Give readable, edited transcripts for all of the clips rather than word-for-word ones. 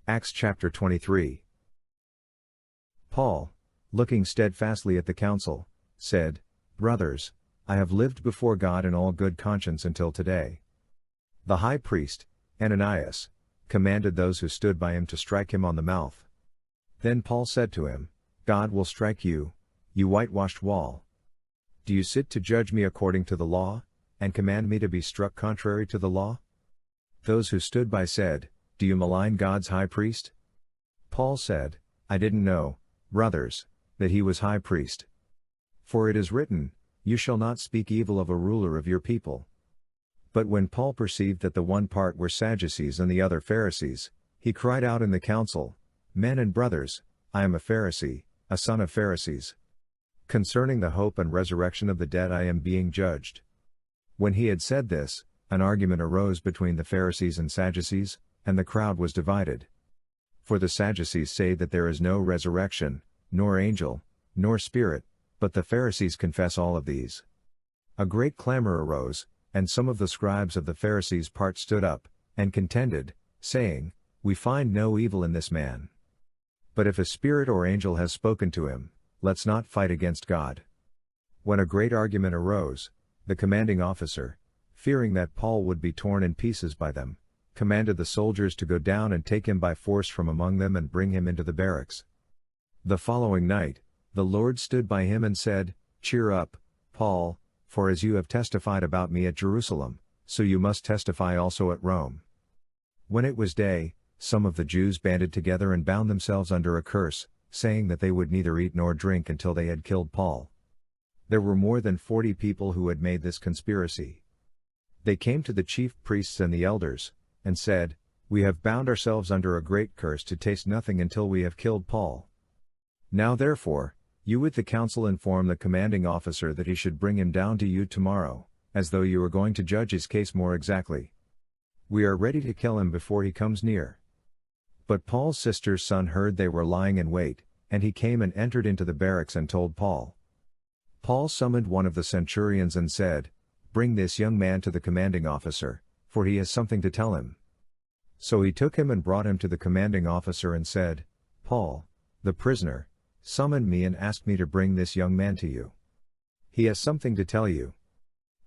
Acts chapter 23. Paul, looking steadfastly at the council, said, Brothers, I have lived before God in all good conscience until today. The high priest, Ananias, commanded those who stood by him to strike him on the mouth. Then Paul said to him, God will strike you, you whitewashed wall. Do you sit to judge me according to the law, and command me to be struck contrary to the law? Those who stood by said, Do you malign God's high priest? Paul said, I didn't know, brothers, that he was high priest. For it is written, You shall not speak evil of a ruler of your people. But when Paul perceived that the one part were Sadducees and the other Pharisees, he cried out in the council, Men and brothers, I am a Pharisee, a son of Pharisees. Concerning the hope and resurrection of the dead I am being judged. When he had said this, an argument arose between the Pharisees and Sadducees, and the crowd was divided. For the Sadducees say that there is no resurrection, nor angel, nor spirit, but the Pharisees confess all of these. A great clamor arose, and some of the scribes of the Pharisees' part stood up, and contended, saying, We find no evil in this man. But if a spirit or angel has spoken to him, let's not fight against God. When a great argument arose, the commanding officer, fearing that Paul would be torn in pieces by them, commanded the soldiers to go down and take him by force from among them and bring him into the barracks. The following night, the Lord stood by him and said, Cheer up, Paul, for as you have testified about me at Jerusalem, so you must testify also at Rome. When it was day, some of the Jews banded together and bound themselves under a curse, saying that they would neither eat nor drink until they had killed Paul. There were more than 40 people who had made this conspiracy. They came to the chief priests and the elders, and said, We have bound ourselves under a great curse to taste nothing until we have killed Paul. Now therefore, you with the council inform the commanding officer that he should bring him down to you tomorrow, as though you were going to judge his case more exactly. We are ready to kill him before he comes near. But Paul's sister's son heard they were lying in wait, and he came and entered into the barracks and told Paul. Paul summoned one of the centurions and said, Bring this young man to the commanding officer, for he has something to tell him. So he took him and brought him to the commanding officer and said, Paul, the prisoner, summoned me and asked me to bring this young man to you. He has something to tell you.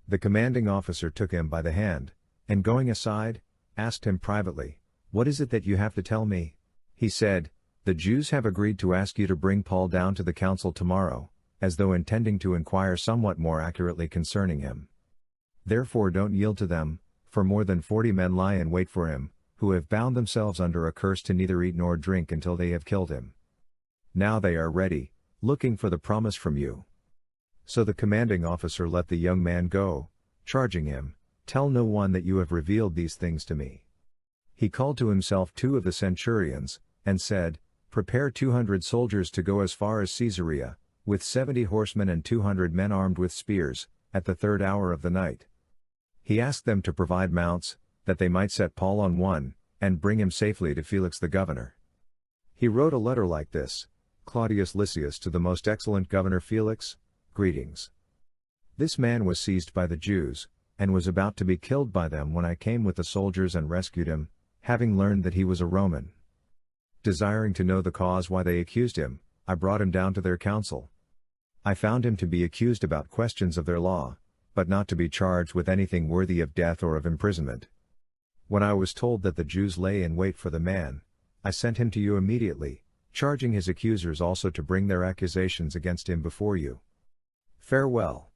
The commanding officer took him by the hand, and going aside, asked him privately, What is it that you have to tell me? He said, The Jews have agreed to ask you to bring Paul down to the council tomorrow, as though intending to inquire somewhat more accurately concerning him. Therefore don't yield to them, for more than 40 men lie in wait for him, who have bound themselves under a curse to neither eat nor drink until they have killed him. Now they are ready, looking for the promise from you. So the commanding officer let the young man go, charging him, Tell no one that you have revealed these things to me. He called to himself 2 of the centurions, and said, Prepare 200 soldiers to go as far as Caesarea, with 70 horsemen and 200 men armed with spears, at the 3rd hour of the night. He asked them to provide mounts, that they might set Paul on one, and bring him safely to Felix the governor. He wrote a letter like this, Claudius Lysias to the most excellent governor Felix, greetings. This man was seized by the Jews, and was about to be killed by them when I came with the soldiers and rescued him, having learned that he was a Roman. Desiring to know the cause why they accused him, I brought him down to their council. I found him to be accused about questions of their law, but not to be charged with anything worthy of death or of imprisonment. When I was told that the Jews lay in wait for the man, I sent him to you immediately, charging his accusers also to bring their accusations against him before you. Farewell.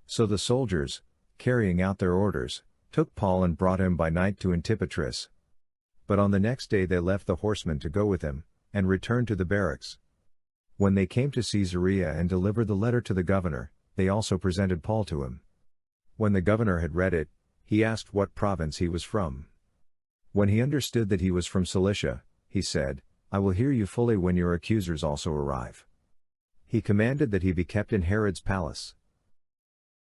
So the soldiers, carrying out their orders, took Paul and brought him by night to Antipatris. But on the next day they left the horsemen to go with him, and returned to the barracks. When they came to Caesarea and delivered the letter to the governor, they also presented Paul to him. When the governor had read it, he asked what province he was from. When he understood that he was from Cilicia, he said, I will hear you fully when your accusers also arrive. He commanded that he be kept in Herod's palace.